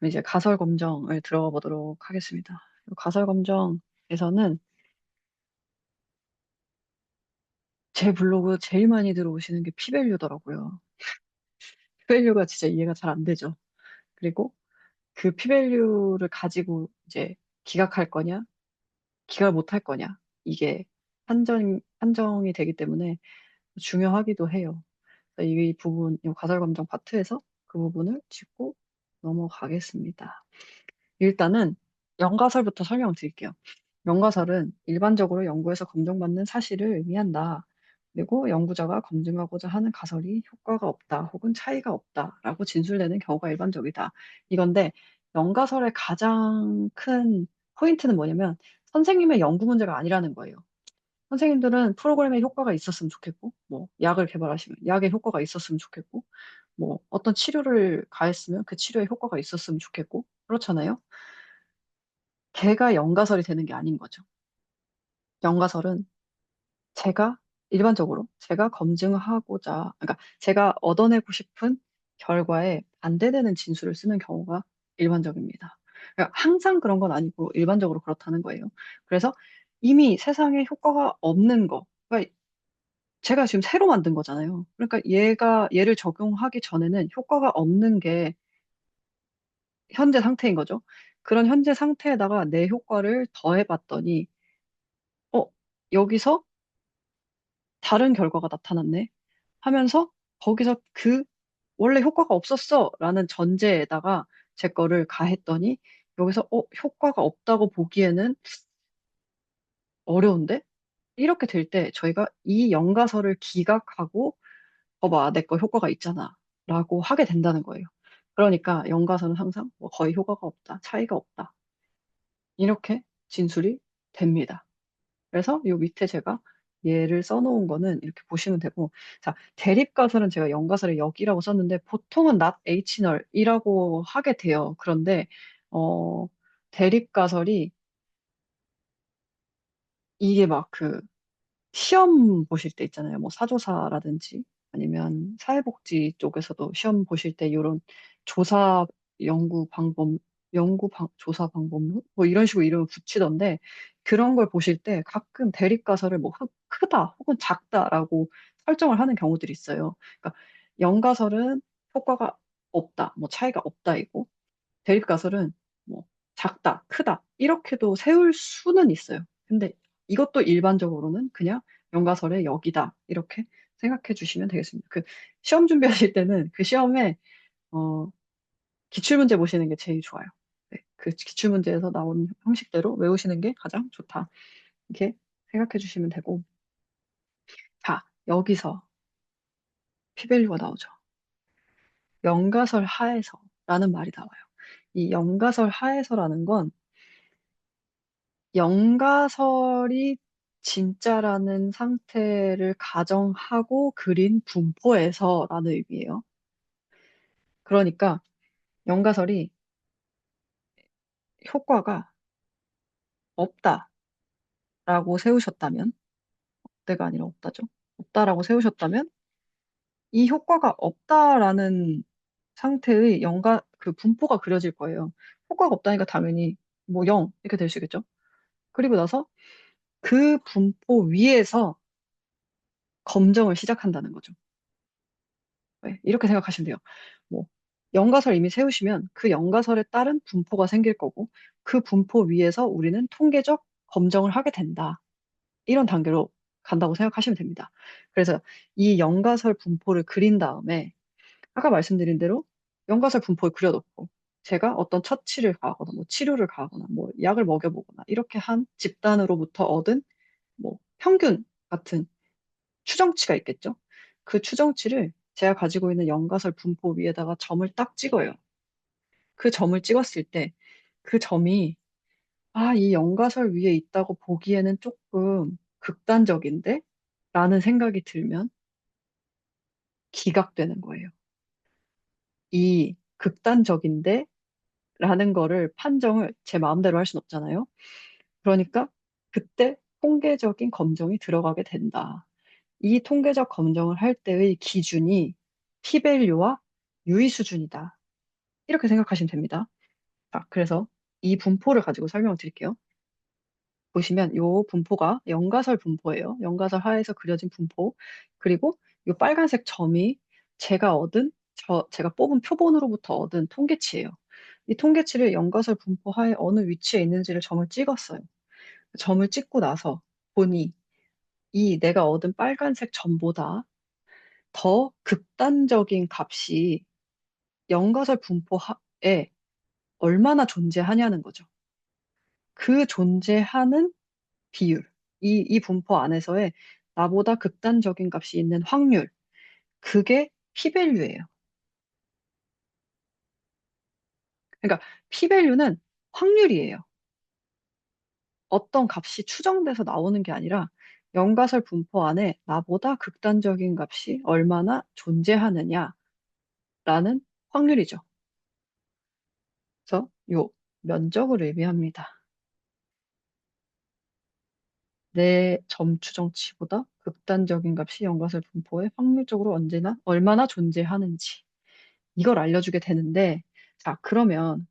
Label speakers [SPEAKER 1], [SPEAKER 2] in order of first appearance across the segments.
[SPEAKER 1] 이제 가설 검정을 들어가 보도록 하겠습니다. 가설 검정에서는 제 블로그 제일 많이 들어오시는 게 피밸류더라고요. 피밸류가 진짜 이해가 잘 안 되죠. 그리고 그 피밸류를 가지고 이제 기각할 거냐, 기각을 못 할 거냐, 이게 한정이 되기 때문에 중요하기도 해요. 그래서 이 부분, 이 가설 검정 파트에서 그 부분을 짚고 넘어가겠습니다. 일단은 연가설부터 설명드릴게요. 연가설은 일반적으로 연구에서 검증받는 사실을 의미한다. 그리고 연구자가 검증하고자 하는 가설이 효과가 없다 혹은 차이가 없다라고 진술되는 경우가 일반적이다. 이건데 연가설의 가장 큰 포인트는 뭐냐면 선생님의 연구 문제가 아니라는 거예요. 선생님들은 프로그램에 효과가 있었으면 좋겠고, 뭐 약을 개발하시면 약에 효과가 있었으면 좋겠고, 뭐 어떤 치료를 가했으면 그 치료에 효과가 있었으면 좋겠고, 그렇잖아요. 걔가 연가설이 되는 게 아닌 거죠. 연가설은 제가 일반적으로 제가 검증하고자, 그러니까 제가 얻어내고 싶은 결과에 반대되는 진술을 쓰는 경우가 일반적입니다. 그러니까 항상 그런 건 아니고 일반적으로 그렇다는 거예요. 그래서 이미 세상에 효과가 없는 거, 그러니까 제가 지금 새로 만든 거잖아요. 그러니까 얘를 적용하기 전에는 효과가 없는 게 현재 상태인 거죠. 그런 현재 상태에다가 내 효과를 더해봤더니 어, 여기서 다른 결과가 나타났네 하면서 거기서 그 원래 효과가 없었어 라는 전제에다가 제 거를 가했더니 여기서 효과가 없다고 보기에는 어려운데? 이렇게 될 때 저희가 이 연가설을 기각하고 봐, 내 거 효과가 있잖아 라고 하게 된다는 거예요. 그러니까 연가설은 항상 뭐 거의 효과가 없다, 차이가 없다 이렇게 진술이 됩니다. 그래서 요 밑에 제가 얘를 써놓은 거는 이렇게 보시면 되고, 자, 대립가설은 제가 연가설의 역이라고 썼는데, 보통은 not H null이라고 하게 돼요. 그런데, 어, 대립가설이 이게 막 시험 보실 때 있잖아요. 뭐 사조사라든지 아니면 사회복지 쪽에서도 시험 보실 때 이런 조사 연구 방법, 조사 방법론 뭐 이런 식으로 이름을 붙이던데 그런 걸 보실 때 가끔 대립가설을 뭐 크다 혹은 작다라고 설정을 하는 경우들이 있어요. 그러니까 연가설은 효과가 없다, 뭐 차이가 없다이고 대립가설은 뭐 작다, 크다 이렇게도 세울 수는 있어요. 근데 이것도 일반적으로는 그냥 연가설의 역이다 이렇게 생각해 주시면 되겠습니다. 그 시험 준비하실 때는 그 시험에 어, 기출문제 보시는 게 제일 좋아요. 네, 그 기출문제에서 나온 형식대로 외우시는 게 가장 좋다. 이렇게 생각해 주시면 되고 자, 여기서 피밸류가 나오죠. 연가설 하에서라는 말이 나와요. 이 연가설 하에서라는 건 연가설이 진짜라는 상태를 가정하고 그린 분포에서라는 의미예요. 그러니까 연가설이 효과가 없다라고 세우셨다면, 없대가 아니라 없다죠. 없다라고 세우셨다면 이 효과가 없다라는 상태의 그 분포가 그려질 거예요. 효과가 없다니까 당연히 뭐 0 이렇게 되시겠죠. 그리고 나서 그 분포 위에서 검정을 시작한다는 거죠. 네, 이렇게 생각하시면 돼요. 뭐, 연가설 이미 세우시면 그 연가설에 따른 분포가 생길 거고, 그 분포 위에서 우리는 통계적 검정을 하게 된다. 이런 단계로 간다고 생각하시면 됩니다. 그래서 이 연가설 분포를 그린 다음에, 아까 말씀드린 대로 연가설 분포를 그려놓고, 제가 어떤 처치를 가하거나, 뭐 치료를 가하거나, 뭐 약을 먹여보거나, 이렇게 한 집단으로부터 얻은 뭐 평균 같은 추정치가 있겠죠. 그 추정치를 제가 가지고 있는 연가설 분포 위에다가 점을 딱 찍어요. 그 점을 찍었을 때 그 점이 이 연가설 위에 있다고 보기에는 조금 극단적인데? 라는 생각이 들면 기각되는 거예요. 이 극단적인데? 라는 거를 판정을 제 마음대로 할 순 없잖아요. 그러니까 그때 통계적인 검정이 들어가게 된다. 이 통계적 검정을 할 때의 기준이 p 밸류와 유의 수준이다. 이렇게 생각하시면 됩니다. 자, 그래서 이 분포를 가지고 설명을 드릴게요. 보시면 요 분포가 영가설 분포예요. 영가설 하에서 그려진 분포. 그리고 요 빨간색 점이 제가 뽑은 표본으로부터 얻은 통계치예요. 이 통계치를 영가설 분포 하에 어느 위치에 있는지를 점을 찍었어요. 점을 찍고 나서 보니 이 내가 얻은 빨간색 점보다 더 극단적인 값이 영가설 분포에 얼마나 존재하냐는 거죠. 그 존재하는 비율, 이 분포 안에서의 나보다 극단적인 값이 있는 확률, 그게 p-value예요. 그러니까 p-value는 확률이에요. 어떤 값이 추정돼서 나오는 게 아니라 영가설 분포 안에 나보다 극단적인 값이 얼마나 존재하느냐라는 확률이죠. 그래서 요 면적을 의미합니다. 내 점 추정치보다 극단적인 값이 연관설 분포에 확률적으로 언제나 얼마나 존재하는지 이걸 알려주게 되는데 자 그러면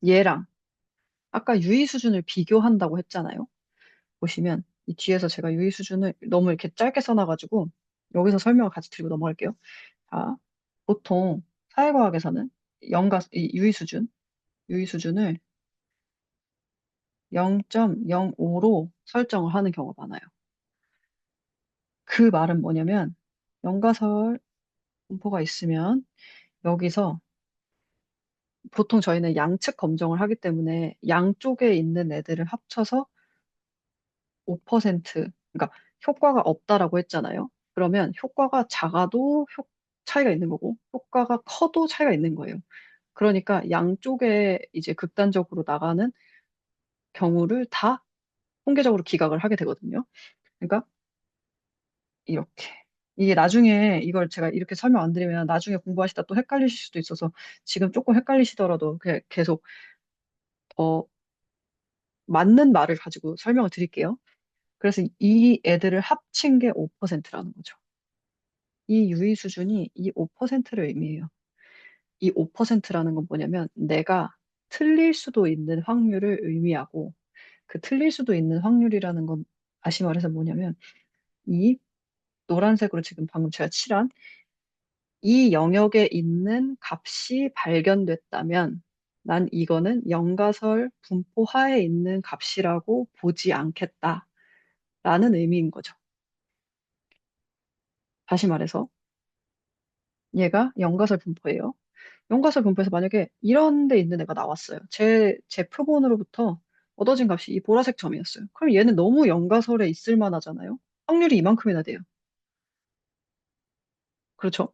[SPEAKER 1] 얘랑 아까 유의 수준을 비교한다고 했잖아요. 보시면 이 뒤에서 제가 유의 수준을 너무 이렇게 짧게 써놔가지고 여기서 설명을 같이 드리고 넘어갈게요. 자 보통 사회과학에서는 이 유의 수준을 0.05로 설정을 하는 경우가 많아요. 그 말은 뭐냐면 연가설 분포가 있으면 여기서 보통 저희는 양측 검정을 하기 때문에 양쪽에 있는 애들을 합쳐서 5% 그러니까 효과가 없다라고 했잖아요. 그러면 효과가 작아도 차이가 있는 거고 효과가 커도 차이가 있는 거예요. 그러니까 양쪽에 이제 극단적으로 나가는 경우를 다 통계적으로 기각을 하게 되거든요. 그러니까 이렇게. 이게 나중에 이걸 제가 이렇게 설명 안 드리면 나중에 공부하시다 또 헷갈리실 수도 있어서 지금 조금 헷갈리시더라도 그냥 계속 어, 맞는 말을 가지고 설명을 드릴게요. 그래서 이 애들을 합친 게 5%라는 거죠. 이 유의 수준이 이 5%를 의미해요. 이 5%라는 건 뭐냐면 내가 틀릴 수도 있는 확률을 의미하고 그 틀릴 수도 있는 확률이라는 건 다시 말해서 뭐냐면 이 노란색으로 지금 방금 제가 칠한 이 영역에 있는 값이 발견됐다면 난 이거는 영가설 분포 하에 있는 값이라고 보지 않겠다라는 의미인 거죠. 다시 말해서 얘가 영가설 분포예요. 영가설 분포에서 만약에 이런 데 있는 애가 나왔어요. 제 표본으로부터 얻어진 값이 이 보라색 점이었어요. 그럼 얘는 너무 영가설에 있을 만하잖아요. 확률이 이만큼이나 돼요. 그렇죠?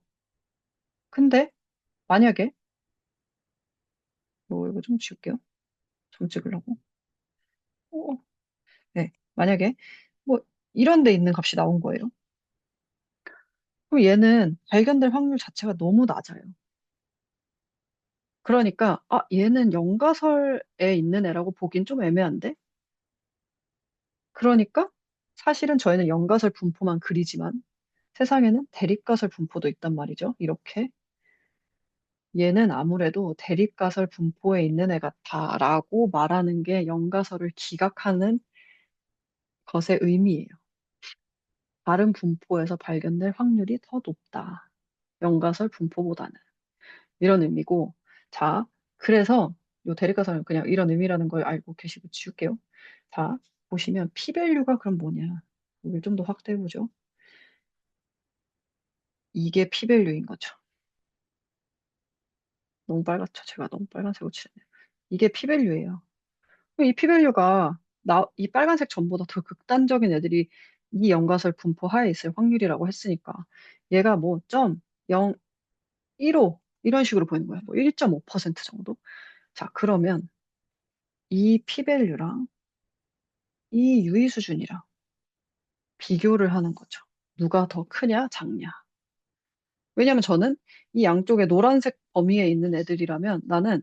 [SPEAKER 1] 근데 만약에 이거 좀 지울게요. 점 찍으려고. 어, 네. 만약에 뭐 이런 데 있는 값이 나온 거예요. 그럼 얘는 발견될 확률 자체가 너무 낮아요. 그러니까 얘는 영가설에 있는 애라고 보긴 좀 애매한데? 그러니까 사실은 저희는 영가설 분포만 그리지만 세상에는 대립가설 분포도 있단 말이죠. 이렇게 얘는 아무래도 대립가설 분포에 있는 애 같다라고 말하는 게 영가설을 기각하는 것의 의미예요. 다른 분포에서 발견될 확률이 더 높다. 영가설 분포보다는. 이런 의미고, 자, 그래서 요 대립가설은 그냥 이런 의미라는 걸 알고 계시고 지울게요. 자, 보시면 p-value가 그럼 뭐냐? 이걸 좀 더 확대해보죠. 이게 p-value인 거죠. 너무 빨갛죠? 제가 너무 빨간색으로 칠했네요. 이게 p-value예요. 이 p-value가 이 빨간색 점보다 더 극단적인 애들이 이 연가설 분포 하에 있을 확률이라고 했으니까 얘가 뭐 0.15 이런 식으로 보이는 거예요. 뭐 1.5% 정도? 자, 그러면 이 p-value랑 이 유의 수준이랑 비교를 하는 거죠. 누가 더 크냐, 작냐. 왜냐면 저는 이 양쪽에 노란색 범위에 있는 애들이라면 나는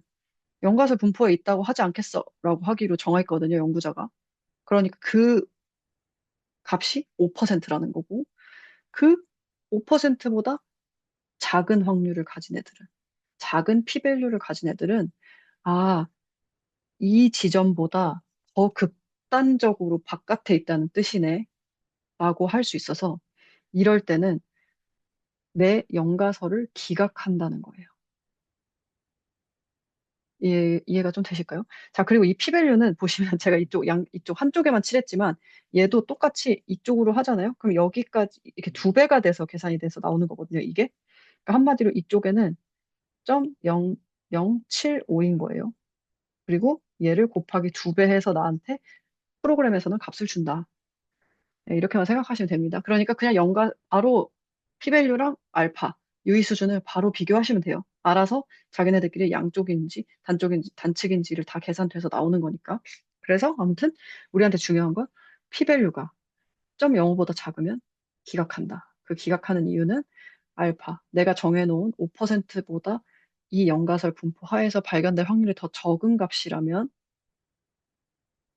[SPEAKER 1] 연가설 분포에 있다고 하지 않겠어 라고 하기로 정했거든요, 연구자가. 그러니까 그 값이 5%라는 거고 그 5%보다 작은 확률을 가진 애들은 작은 p-value를 가진 애들은 아, 이 지점보다 더 극단적으로 바깥에 있다는 뜻이네. 라고 할 수 있어서 이럴 때는 내 연가설을 기각한다는 거예요. 이해가 좀 되실까요? 자, 그리고 이 피밸류는 보시면 제가 이쪽 한쪽에만 칠했지만 얘도 똑같이 이쪽으로 하잖아요. 그럼 여기까지 이렇게 두 배가 돼서 계산이 돼서 나오는 거거든요, 이게. 그러니까 한마디로 이쪽에는 0.0075인 거예요. 그리고 얘를 곱하기 두 배 해서 나한테 프로그램에서는 값을 준다. 네, 이렇게만 생각하시면 됩니다. 그러니까 그냥 바로 피밸류랑 알파, 유의 수준을 바로 비교하시면 돼요. 알아서 자기네들끼리 양쪽인지 단쪽인지 단측인지를 다 계산돼서 나오는 거니까. 그래서 아무튼 우리한테 중요한 건 피밸류가 0.05보다 작으면 기각한다. 그 기각하는 이유는 알파, 내가 정해놓은 5%보다 이 연가설 분포 하에서 발견될 확률이 더 적은 값이라면,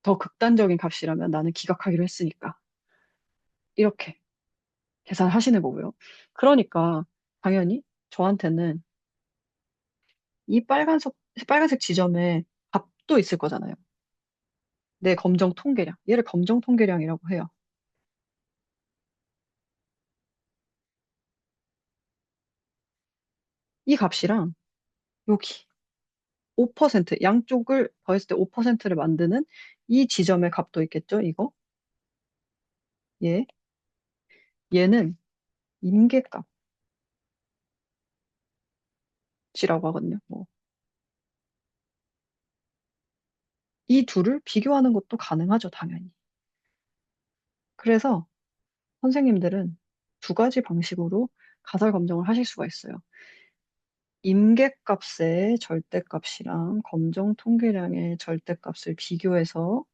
[SPEAKER 1] 더 극단적인 값이라면 나는 기각하기로 했으니까. 이렇게 계산하시는 거고요. 그러니까 당연히 저한테는 이 빨간색 지점에 값도 있을 거잖아요. 내 검정 통계량. 얘를 검정 통계량이라고 해요. 이 값이랑 여기 5% 양쪽을 더했을 때 5%를 만드는 이 지점의 값도 있겠죠, 이거? 얘. 얘는 임계값이라고 하거든요. 뭐. 이 둘을 비교하는 것도 가능하죠, 당연히. 그래서 선생님들은 두 가지 방식으로 가설 검정을 하실 수가 있어요. 임계값의 절대값이랑 검정 통계량의 절대값을 비교해서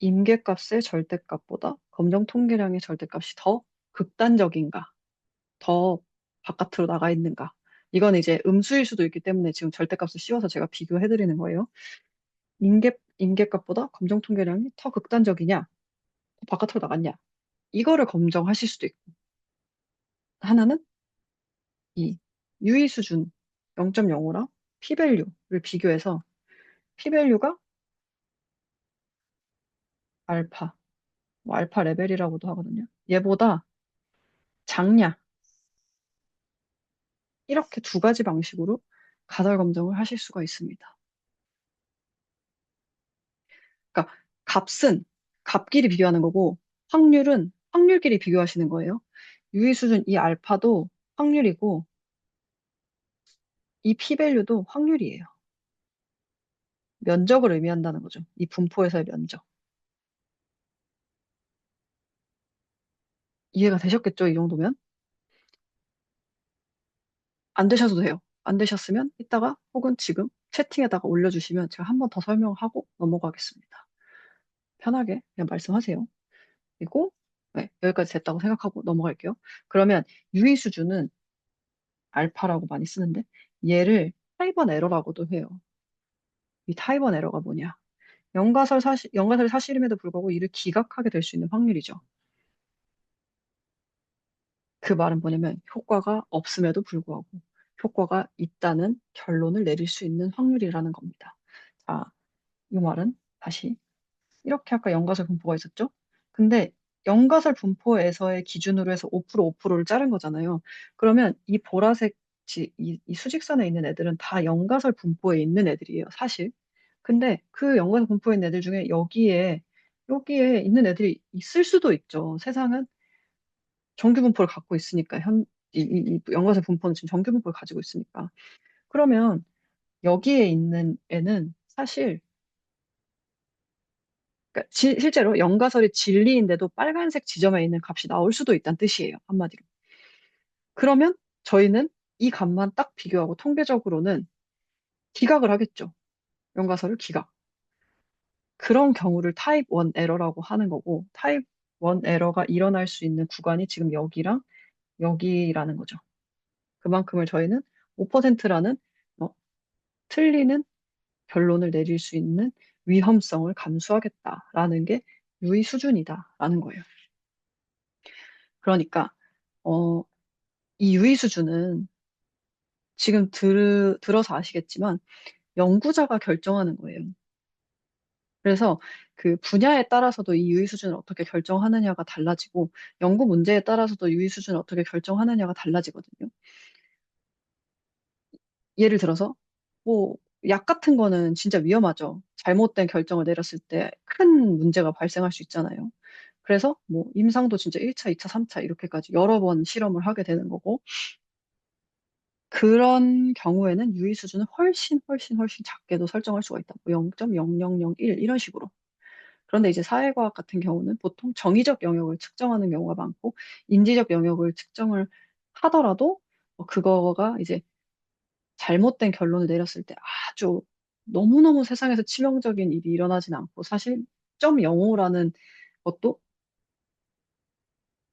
[SPEAKER 1] 임계값의 절대값보다 검정 통계량의 절대값이 더 극단적인가, 더 바깥으로 나가 있는가. 이건 이제 음수일 수도 있기 때문에 지금 절대값을 씌워서 제가 비교해드리는 거예요. 임계값보다 검정 통계량이 더 극단적이냐, 더 바깥으로 나갔냐. 이거를 검정하실 수도 있고. 하나는 이 유의 수준 0.05랑 p-value를 비교해서 p-value가 알파, 뭐 알파 레벨이라고도 하거든요. 얘보다 작냐? 이렇게 두 가지 방식으로 가설 검정을 하실 수가 있습니다. 그러니까 값은 값끼리 비교하는 거고 확률은 확률끼리 비교하시는 거예요. 유의 수준 이 알파도 확률이고 이 p-value도 확률이에요. 면적을 의미한다는 거죠. 이 분포에서의 면적. 이해가 되셨겠죠? 이 정도면? 안 되셔도 돼요. 안 되셨으면 이따가 혹은 지금 채팅에다가 올려주시면 제가 한 번 더 설명하고 넘어가겠습니다. 편하게 그냥 말씀하세요. 그리고 네, 여기까지 됐다고 생각하고 넘어갈게요. 그러면 유의 수준은 알파라고 많이 쓰는데 얘를 타이번 에러라고도 해요. 이 타이번 에러가 뭐냐? 연가설 사실임에도 불구하고 이를 기각하게 될 수 있는 확률이죠. 그 말은 뭐냐면 효과가 없음에도 불구하고 효과가 있다는 결론을 내릴 수 있는 확률이라는 겁니다. 자, 이 말은 다시 이렇게 아까 연가설 분포가 있었죠? 근데 연가설 분포에서의 기준으로 해서 5%를 자른 거잖아요. 그러면 이 보라색 이 수직선에 있는 애들은 다 연가설 분포에 있는 애들이에요, 사실. 근데 그 연가설 분포에 있는 애들 중에 여기에 있는 애들이 있을 수도 있죠. 세상은 정규 분포를 갖고 있으니까 이 연가설 분포는 지금 정규 분포를 가지고 있으니까. 그러면 여기에 있는 애는 사실 그러니까 실제로 연가설이 진리인데도 빨간색 지점에 있는 값이 나올 수도 있다는 뜻이에요. 한마디로. 그러면 저희는 이 값만 딱 비교하고 통계적으로는 기각을 하겠죠. 연가설을 기각. 그런 경우를 타입 1 에러라고 하는 거고 타입 1 에러가 일어날 수 있는 구간이 지금 여기랑 여기라는 거죠. 그만큼을 저희는 5%라는 틀리는 결론을 내릴 수 있는 위험성을 감수하겠다라는 게 유의 수준이다라는 거예요. 그러니까 어, 이 유의 수준은 지금 들어서 아시겠지만 연구자가 결정하는 거예요. 그래서 그 분야에 따라서도 이 유의 수준을 어떻게 결정하느냐가 달라지고 연구 문제에 따라서도 유의 수준을 어떻게 결정하느냐가 달라지거든요. 예를 들어서 뭐 약 같은 거는 진짜 위험하죠. 잘못된 결정을 내렸을 때 큰 문제가 발생할 수 있잖아요. 그래서 뭐 임상도 진짜 1차, 2차, 3차 이렇게까지 여러 번 실험을 하게 되는 거고 그런 경우에는 유의 수준을 훨씬 작게도 설정할 수가 있다. 뭐 0.0001 이런 식으로. 그런데 이제 사회과학 같은 경우는 보통 정의적 영역을 측정하는 경우가 많고 인지적 영역을 측정을 하더라도 그거가 이제 잘못된 결론을 내렸을 때 아주 너무너무 세상에서 치명적인 일이 일어나진 않고 사실 0.05라는 것도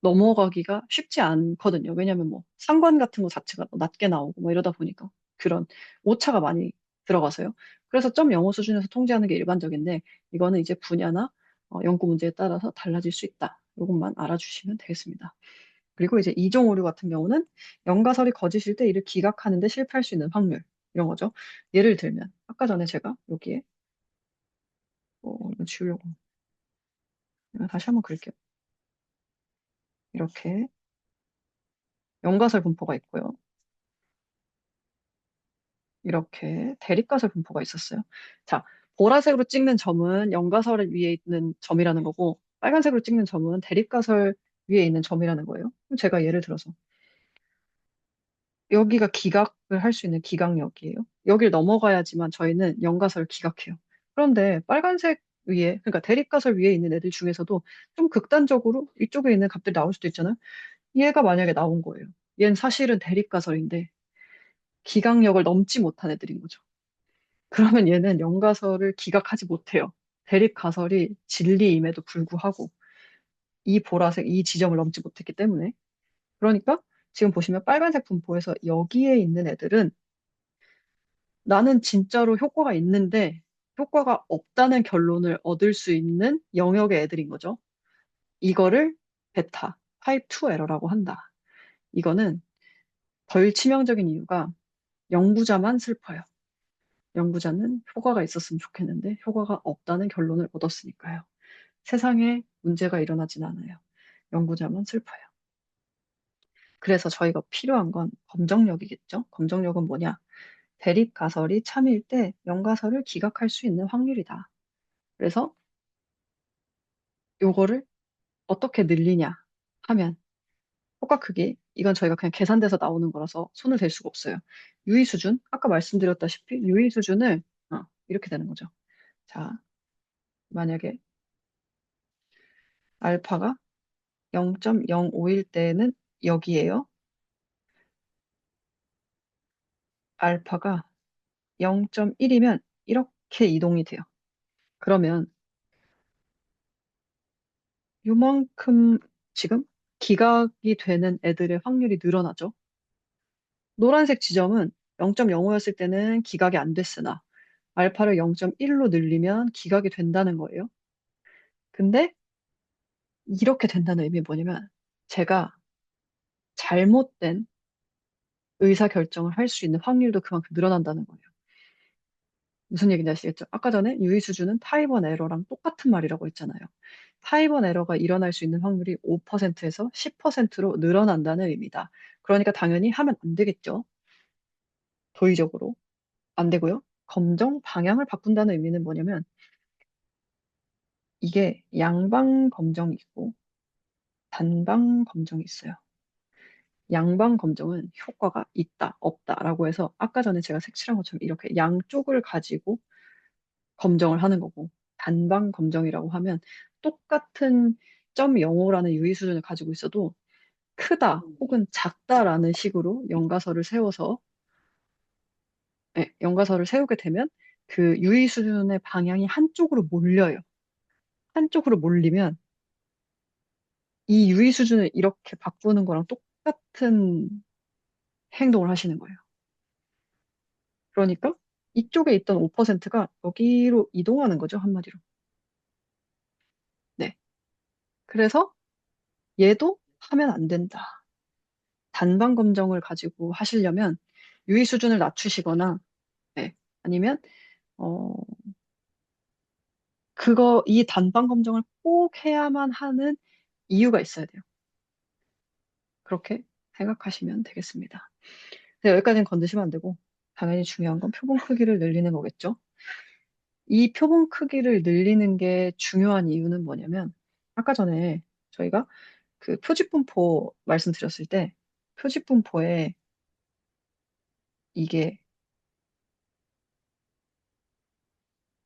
[SPEAKER 1] 넘어가기가 쉽지 않거든요. 왜냐면 뭐 상관 같은 거 자체가 낮게 나오고 뭐 이러다 보니까 그런 오차가 많이 들어가서요. 그래서 0.05 수준에서 통제하는 게 일반적인데 이거는 이제 분야나 연구 문제에 따라서 달라질 수 있다. 이것만 알아주시면 되겠습니다. 그리고 이제 이종 오류 같은 경우는 연가설이 거짓일 때 이를 기각하는데 실패할 수 있는 확률 이런 거죠. 예를 들면 아까 전에 제가 여기에 이거 지우려고 다시 한번 그릴게요. 이렇게 연가설 분포가 있고요. 이렇게 대립가설 분포가 있었어요. 자, 보라색으로 찍는 점은 연가설 위에 있는 점이라는 거고, 빨간색으로 찍는 점은 대립가설 위에 있는 점이라는 거예요. 그럼 제가 예를 들어서, 여기가 기각을 할 수 있는 기각역이에요. 여길 넘어가야지만 저희는 연가설을 기각해요. 그런데 빨간색 위에, 그러니까 대립가설 위에 있는 애들 중에서도 좀 극단적으로 이쪽에 있는 값들이 나올 수도 있잖아요. 얘가 만약에 나온 거예요. 얘는 사실은 대립가설인데, 기각력을 넘지 못한 애들인 거죠. 그러면 얘는 연가설을 기각하지 못해요. 대립 가설이 진리임에도 불구하고 이 보라색, 이 지점을 넘지 못했기 때문에. 그러니까 지금 보시면 빨간색 분포에서 여기에 있는 애들은 나는 진짜로 효과가 있는데 효과가 없다는 결론을 얻을 수 있는 영역의 애들인 거죠. 이거를 베타, 타입 2 에러라고 한다. 이거는 덜 치명적인 이유가 연구자만 슬퍼요. 연구자는 효과가 있었으면 좋겠는데 효과가 없다는 결론을 얻었으니까요. 세상에 문제가 일어나진 않아요. 연구자만 슬퍼요. 그래서 저희가 필요한 건 검정력이겠죠? 검정력은 뭐냐? 대립 가설이 참일 때 연가설을 기각할 수 있는 확률이다. 그래서 요거를 어떻게 늘리냐 하면 효과 크기, 이건 저희가 그냥 계산돼서 나오는 거라서 손을 댈 수가 없어요. 유의 수준, 아까 말씀드렸다시피 유의 수준을 이렇게 되는 거죠. 자, 만약에 알파가 0.05일 때는 여기에요. 알파가 0.1이면 이렇게 이동이 돼요. 그러면 요만큼 지금 기각이 되는 애들의 확률이 늘어나죠. 노란색 지점은 0.05였을 때는 기각이 안 됐으나 알파를 0.1로 늘리면 기각이 된다는 거예요. 근데 이렇게 된다는 의미는 뭐냐면 제가 잘못된 의사결정을 할 수 있는 확률도 그만큼 늘어난다는 거예요. 무슨 얘기인지 아시겠죠? 아까 전에 유의 수준은 타입 1 에러랑 똑같은 말이라고 했잖아요. 타입 1 에러가 일어날 수 있는 확률이 5%에서 10%로 늘어난다는 의미다. 그러니까 당연히 하면 안 되겠죠. 도의적으로. 안 되고요. 검정 방향을 바꾼다는 의미는 뭐냐면 이게 양방 검정이 있고 단방 검정이 있어요. 양방 검정은 효과가 있다, 없다라고 해서 아까 전에 제가 색칠한 것처럼 이렇게 양쪽을 가지고 검정을 하는 거고 단방 검정이라고 하면 똑같은 0.05라는 유의 수준을 가지고 있어도 크다 혹은 작다라는 식으로 연가설을 세워서 연가설을 세우게 되면 그 유의 수준의 방향이 한쪽으로 몰려요. 한쪽으로 몰리면 이 유의 수준을 이렇게 바꾸는 거랑 똑같은 행동을 하시는 거예요. 그러니까 이쪽에 있던 5%가 여기로 이동하는 거죠, 한마디로. 네. 그래서 얘도 하면 안 된다. 단방 검정을 가지고 하시려면 유의 수준을 낮추시거나 네. 아니면 어 이 단방 검정을 꼭 해야만 하는 이유가 있어야 돼요. 그렇게 생각하시면 되겠습니다. 근데 여기까지는 건드시면 안 되고 당연히 중요한 건 표본 크기를 늘리는 거겠죠. 이 표본 크기를 늘리는 게 중요한 이유는 뭐냐면 아까 전에 저희가 그 표집분포 말씀드렸을 때 표집분포에 이게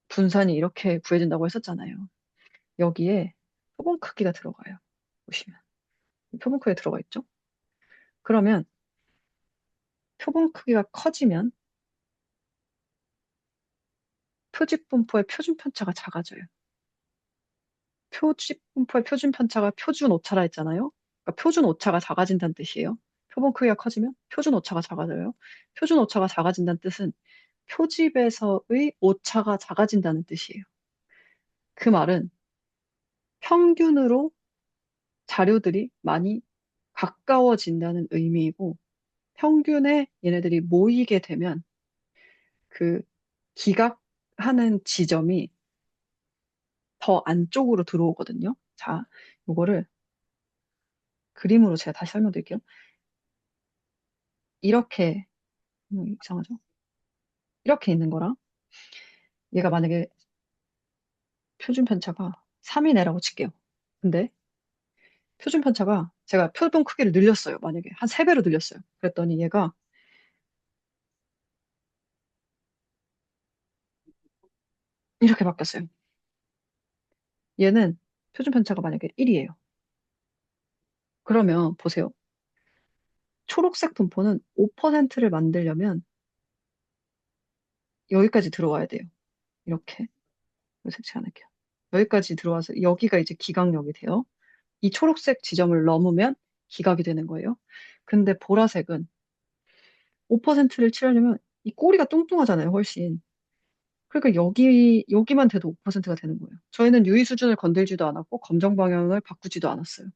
[SPEAKER 1] 분산이 이렇게 구해진다고 했었잖아요. 여기에 표본 크기가 들어가요. 보시면 표본 크기가 들어가 있죠. 그러면 표본 크기가 커지면 표집분포의 표준 편차가 작아져요. 표집분포의 표준 편차가 표준 오차라 했잖아요. 그러니까 표준 오차가 작아진다는 뜻이에요. 표본 크기가 커지면 표준 오차가 작아져요. 표준 오차가 작아진다는 뜻은 표집에서의 오차가 작아진다는 뜻이에요. 그 말은 평균으로 자료들이 많이 가까워진다는 의미이고 평균에 얘네들이 모이게 되면 그 기각하는 지점이 더 안쪽으로 들어오거든요. 자, 이거를 그림으로 제가 다시 설명드릴게요. 이렇게 이상하죠? 이렇게 있는 거랑 얘가 만약에 표준 편차가 3이네라고 칠게요. 근데 표준 편차가 제가 표본 크기를 늘렸어요. 만약에 한 3배로 늘렸어요. 그랬더니 얘가 이렇게 바뀌었어요. 얘는 표준 편차가 만약에 1이에요. 그러면 보세요. 초록색 분포는 5%를 만들려면 여기까지 들어와야 돼요. 이렇게. 이거 색칠 안 할게요. 여기까지 들어와서 여기가 이제 기각력이 돼요. 이 초록색 지점을 넘으면 기각이 되는 거예요. 근데 보라색은 5%를 칠하려면 이 꼬리가 뚱뚱하잖아요, 훨씬. 그러니까 여기만 돼도 5%가 되는 거예요. 저희는 유의 수준을 건들지도 않았고, 검정 방향을 바꾸지도 않았어요.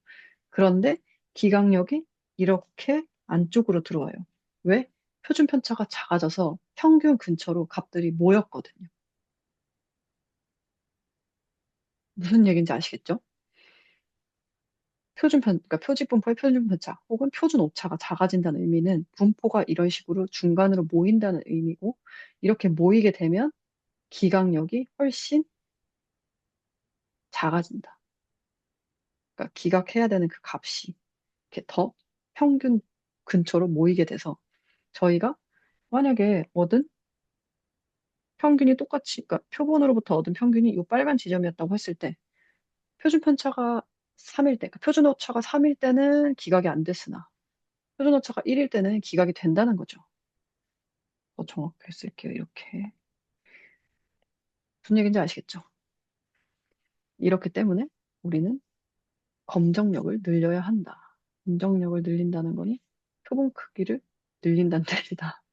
[SPEAKER 1] 그런데 기각력이 이렇게 안쪽으로 들어와요. 왜? 표준 편차가 작아져서 평균 근처로 값들이 모였거든요. 무슨 얘기인지 아시겠죠? 그러니까 표집분포의 표준 편차 혹은 표준 오차가 작아진다는 의미는 분포가 이런 식으로 중간으로 모인다는 의미고, 이렇게 모이게 되면 기각력이 훨씬 작아진다. 그러니까 기각해야 되는 그 값이 이렇게 더 평균 근처로 모이게 돼서 저희가 만약에 얻은 평균이 똑같이, 그러니까 표본으로부터 얻은 평균이 이 빨간 지점이었다고 했을 때 표준 편차가 3일 때, 그러니까 표준 오차가 3일 때는 기각이 안 됐으나 표준 오차가 1일 때는 기각이 된다는 거죠. 더 정확하게 쓸게요. 이렇게. 무슨 얘기인지 아시겠죠? 이렇기 때문에 우리는 검정력을 늘려야 한다. 검정력을 늘린다는 거니 표본 크기를 늘린다는 뜻이다.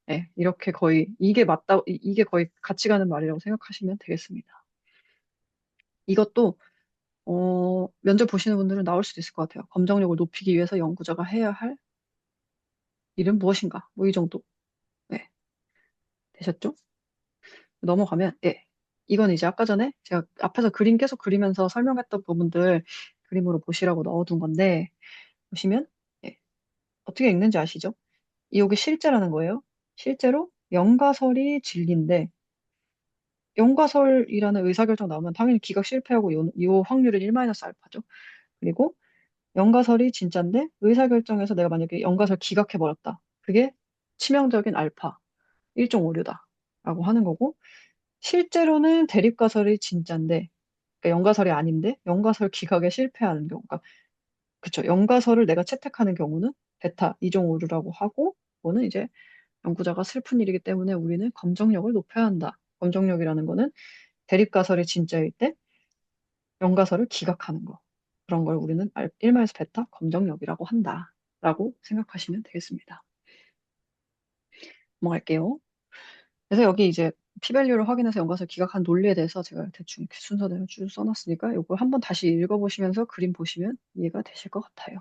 [SPEAKER 1] 네, 이렇게 거의 이게 맞다, 이게 거의 같이 가는 말이라고 생각하시면 되겠습니다. 이것도 면접 보시는 분들은 나올 수도 있을 것 같아요. 검정력을 높이기 위해서 연구자가 해야 할 일은 무엇인가? 뭐 이 정도. 네, 되셨죠? 넘어가면, 예. 이건 이제 아까 전에 제가 앞에서 그림 계속 그리면서 설명했던 부분들 그림으로 보시라고 넣어둔 건데, 보시면, 예. 어떻게 읽는지 아시죠? 이게 실제라는 거예요. 실제로 영가설이 진리인데, 영가설이라는 의사결정 나오면 당연히 기각 실패하고 요 확률은 1-알파죠. 그리고 영가설이 진짜인데 의사결정에서 내가 만약에 영가설 기각해버렸다. 그게 치명적인 알파 1.56다. 라고 하는 거고, 실제로는 대립가설이 진짜인데, 그러니까 영가설이 아닌데, 영가설 기각에 실패하는 경우, 가 그쵸. 영가설을 내가 채택하는 경우는 베타 2.56라고 하고, 그거는 이제 연구자가 슬픈 일이기 때문에 우리는 검정력을 높여야 한다. 검정력이라는 거는 대립가설이 진짜일 때 영가설을 기각하는 거. 그런 걸 우리는 1마이너스 베타 검정력이라고 한다. 라고 생각하시면 되겠습니다. 넘어갈게요. 그래서 여기 이제 p-value를 확인해서 연관성 기각한 논리에 대해서 제가 대충 이렇게 순서대로 쭉 써놨으니까 이걸 한번 다시 읽어보시면서 그림 보시면 이해가 되실 것 같아요.